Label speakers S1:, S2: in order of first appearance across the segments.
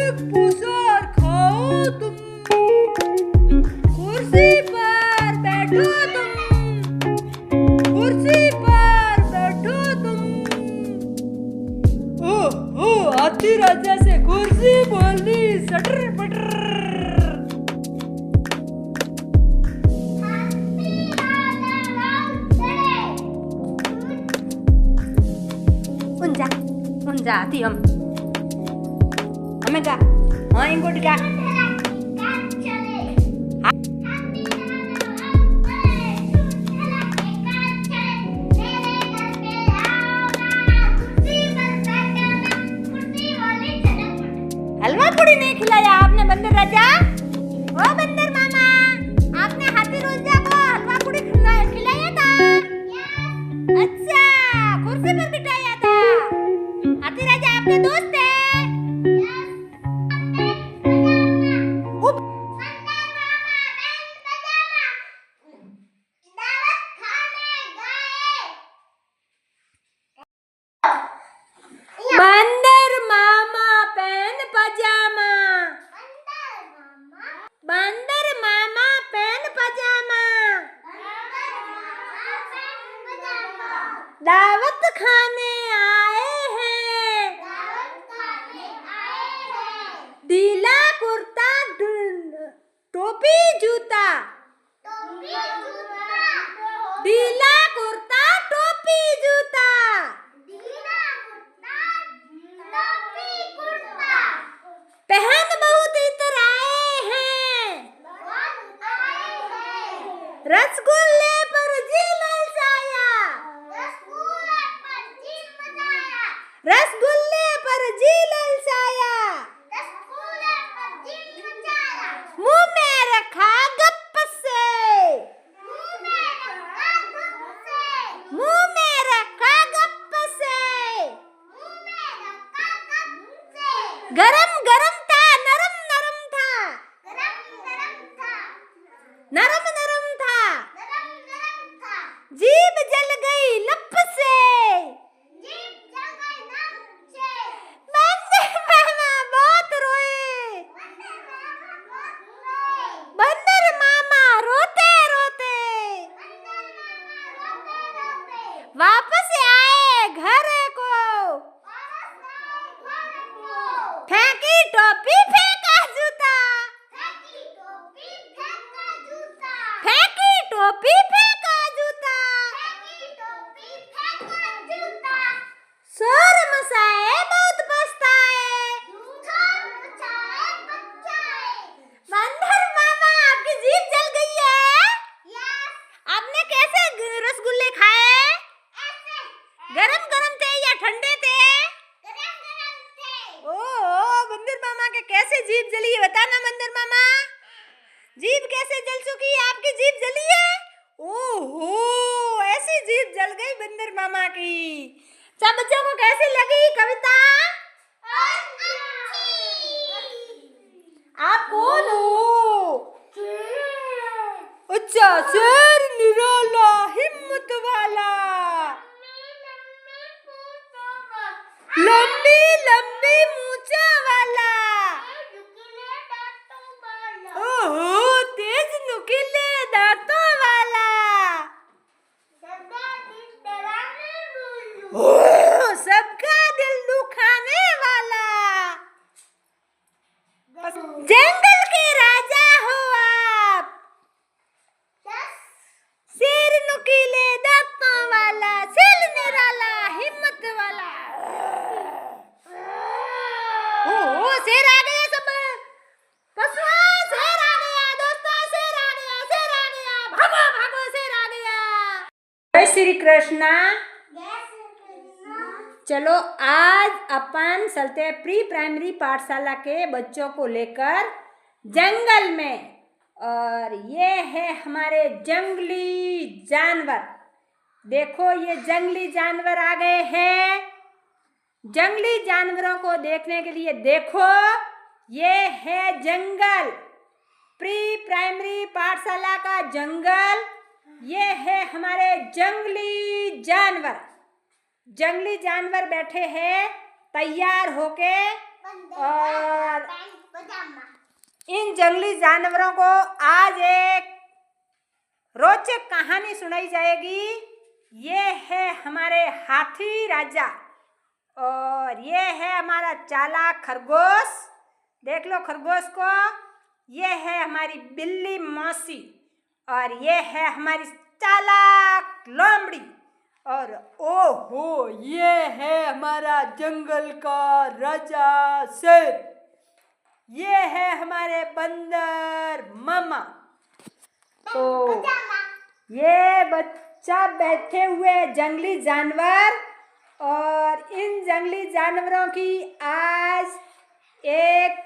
S1: एक पूछो और खाओ तुम, कुर्सी पर बैठो तुम, कुर्सी पर बैठो तुम। ओ हाथी राजा से कुर्सी बोली सटर पटर। जा हाथी हम हमें जा हाँ इनको टिका हलवा पूरी नहीं खिलाया आपने बंदर राजा। ओ बंदर मामा, आपने हाथी राजा को हलवा पूरी खिलाया था? अच्छा, कुर्सी पर बिठाया था। हाथी राजा आपके दोस्त है? बंदर मामा पहन पजामा, बंदर मामा पहन पजामा, दावत खाने आए हैं, ढीला कुर्ता टोपी जूता, ढीला कुर्ता टोपी जूता, पहन बहुत इतर आए हैं, रसगुल्ले पर जी ललचाया, रसगुल्ले पर जी ललचाया, मुंह में रखा गप से, मुंह में रखा गप से, गरम गरम था नरम नरम था, नरम नरम था, जीभ जल गई लप से, बंदर मामा बहुत रोए, बंदर मामा रोते रोते वापस आए घर को, फेंकी टोपी फेंका जूता, फेंकी टोपी फेंका जूता, शोर मचाए बहुत पछताए, बंदर मामा आपकी जीभ जल गई है? आपने कैसे रसगुल्ले खाए? गरम गरम थे या ठंडे थे? ओ बंदर मामा के कैसे जीभ जली है बताना बंदर मामा, जीभ कैसे जल चुकी है? आपकी जीभ जली है? ओहो ऐसी जीभ जल गई बंदर मामा की। सब बच्चों को कैसी लगी कविता? आप कौन हो? अच्छा, शेर निराला हिम्मत वाला, लंबी लंबी मूंछों वाला, ओहो तेज नुकीले दांतों वाला, ओह सबका दिल दुखाने वाला, जंगल के राजा हो आप, शेर नुकीले दांतों वाला, शेर निराला हिम्मत वाला। ओह शेर आ गया, सब पशुओं शेर आ गया, दोस्तों शेर आ गया, शेर आ गया, भागो भागो शेर आ गया। जय श्री कृष्णा। चलो आज अपन चलते हैं प्री प्राइमरी पाठशाला के बच्चों को लेकर जंगल में, और ये है हमारे जंगली जानवर। देखो ये जंगली जानवर आ गए हैं। जंगली जानवरों को देखने के लिए देखो, ये है जंगल, प्री प्राइमरी पाठशाला का जंगल। ये है हमारे जंगली जानवर। जंगली जानवर बैठे हैं तैयार होके और इन जंगली जानवरों को आज एक रोचक कहानी सुनाई जाएगी। ये है हमारे हाथी राजा और ये है हमारा चालाक खरगोश। देख लो खरगोश को। ये है हमारी बिल्ली मौसी और ये है हमारी चालाक लोमड़ी। और ओहो, ये है हमारा जंगल का राजा शेर। ये है हमारे बंदर मामा। तो ये बच्चा बैठे हुए जंगली जानवर और इन जंगली जानवरों की आज एक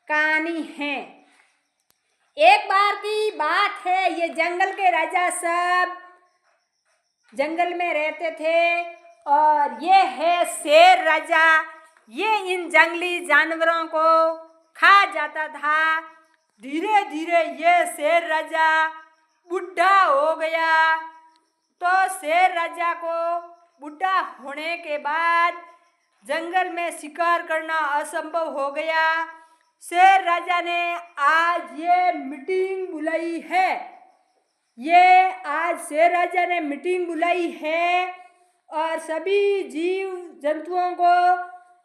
S1: कहानी है। एक बार की बात है, ये जंगल के राजा सब जंगल में रहते थे और ये है शेर राजा। ये इन जंगली जानवरों को खा जाता था। धीरे धीरे ये शेर राजा बुढ़ा हो गया। तो शेर राजा को बुढ़ा होने के बाद जंगल में शिकार करना असंभव हो गया। शेर राजा ने आज ये मीटिंग बुलाई है। आज शेर राजा ने मीटिंग बुलाई है और सभी जीव जंतुओं को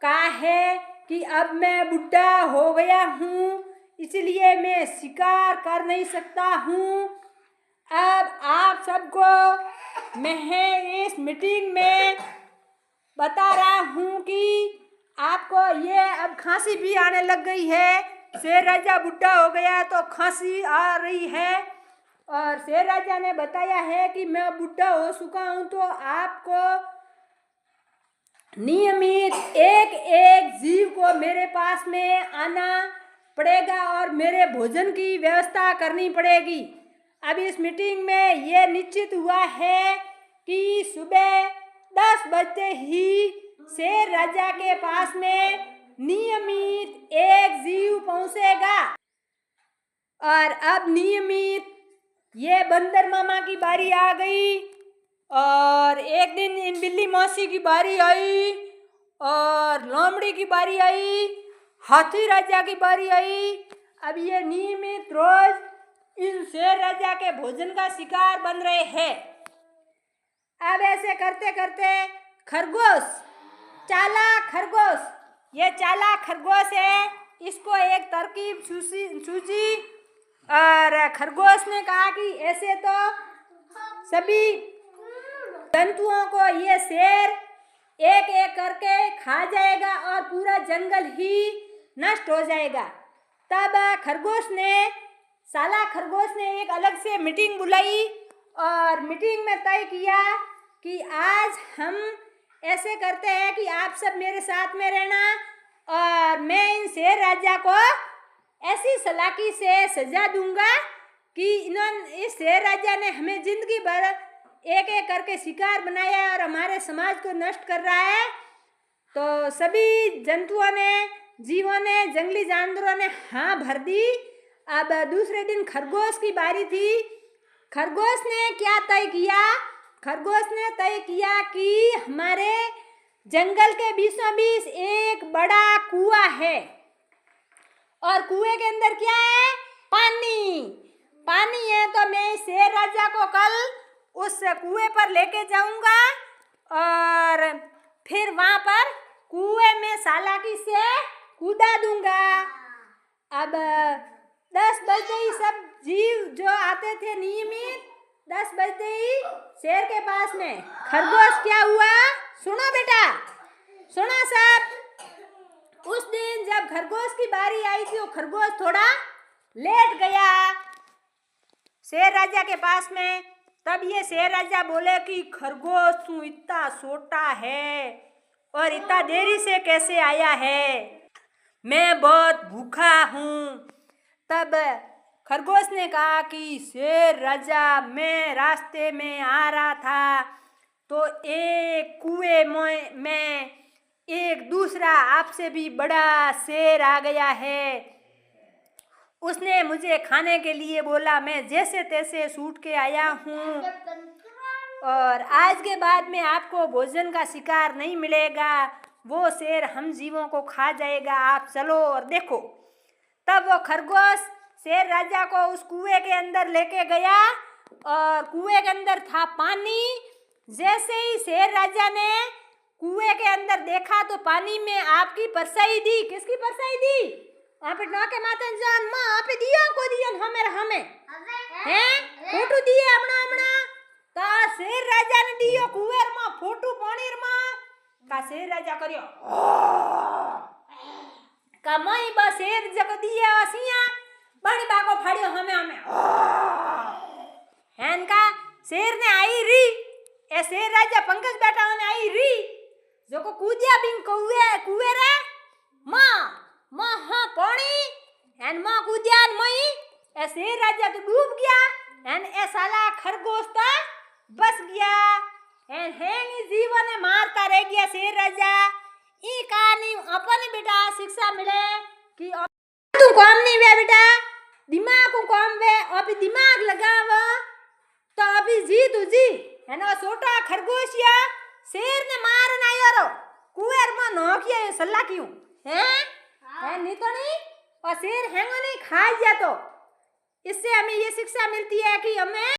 S1: कहा है कि अब मैं बुढ़ा हो गया हूँ, इसलिए मैं शिकार कर नहीं सकता हूँ। अब आप सबको मैं इस मीटिंग में बता रहा हूँ कि आपको ये अब खांसी भी आने लग गई है। शेर राजा बुढ़ा हो गया तो खांसी आ रही है और शेर राजा ने बताया है कि मैं बुढ़ा हो चुका हूँ तो आपको नियमित एक एक जीव को मेरे पास में आना पड़ेगा और मेरे भोजन की व्यवस्था करनी पड़ेगी। अब इस मीटिंग में ये निश्चित हुआ है कि सुबह 10 बजे ही शेर राजा के पास में नियमित एक जीव पहुंचेगा। और अब नियमित ये बंदर मामा की बारी आ गई और एक दिन इन बिल्ली मौसी की बारी आई और लोमड़ी की बारी आई, हाथी राजा की बारी आई। अब ये नियमित रोज इन शेर राजा के भोजन का शिकार बन रहे हैं। अब ऐसे करते करते खरगोश, चालाक खरगोश, ये चालाक खरगोश है, इसको एक तरकीब सूझी और खरगोश ने कहा कि ऐसे तो सभी जंतुओं को ये शेर एक एक करके खा जाएगा और पूरा जंगल ही नष्ट हो जाएगा। तब चालाक खरगोश ने एक अलग से मीटिंग बुलाई और मीटिंग में तय किया कि आज हम ऐसे करते हैं कि आप सब मेरे साथ में रहना और मैं इन शेर राजा को ऐसी सलाखी से सजा दूंगा कि इस शेर राजा ने हमें जिंदगी भर एक एक करके शिकार बनाया और हमारे समाज को नष्ट कर रहा है। तो सभी जंतुओं ने, जीवों ने, जंगली जानवरों ने हाँ भर दी। अब दूसरे दिन खरगोश की बारी थी। खरगोश ने क्या तय किया? खरगोश ने तय किया कि हमारे जंगल के बीचों बीच एक बड़ा कुआं है और कुएं के अंदर क्या है? पानी है। तो मैं शेर राजा को कल उस कुएं पर लेके जाऊंगा और फिर वहां पर कुएं में चालाकी से कूदा दूंगा। अब 10 बजे ही सब जीव जो आते थे नियमित 10 बजे ही शेर के पास में। खरगोश क्या हुआ? सुनो बेटा, सुनो सब। उस दिन जब खरगोश की बारी आई थी, वो खरगोश थोड़ा लेट गया शेर राजा के पास में। तब ये शेर राजा बोले कि खरगोश तू इतना छोटा है और इतना देरी से कैसे आया है? मैं बहुत भूखा हूँ। तब खरगोश ने कहा कि शेर राजा, मैं रास्ते में आ रहा था तो एक कुएं में एक दूसरा आपसे भी बड़ा शेर आ गया है। उसने मुझे खाने के लिए बोला, मैं जैसे तैसे छूट के आया हूँ और आज के बाद में आपको भोजन का शिकार नहीं मिलेगा। वो शेर हम जीवों को खा जाएगा, आप चलो और देखो। तब वो खरगोश शेर राजा को उस कुएं के अंदर लेके गया और कुएं के अंदर था पानी। जैसे ही शेर राजा ने कुएं के अंदर देखा तो पानी में आपकी परछाई दी। किसकी परछाई दी? आप नाके मातन जान मां आपे दिया को दियन हमें हैं फोटो दिए हमणा ता शेर राजा ने दियो कुएर मां फोटो पानी मां का शेर राजा करियो का मई बा शेर जग दिया सिया बड़ी बाको फाड़ियो हमें हैन का शेर ने आई री ए शेर राजा पंकज बैठा ने आई री जो को कूदिया बिन कुए रे मां हां पानी हैन मां कूदिया मई ए शेर राजा तो डूब गया हैन ए साला खरगोश तो बस गया हैन हैंगी जीवन मारता रह गया शेर राजा। ई कहानी अपन बेटा शिक्षा मिले कि तू काम नहीं वे बेटा दिमाग को काम वे अभी दिमाग लगाव तो अभी जी तू जी है ना। छोटा खरगोशिया शेर ने मारन आयो रो कुएर में नोकिया ये सल्ला क्यों है नहीं तो नहीं और शेर हैंगो नहीं खा गया। तो इससे हमें ये शिक्षा मिलती है कि हमें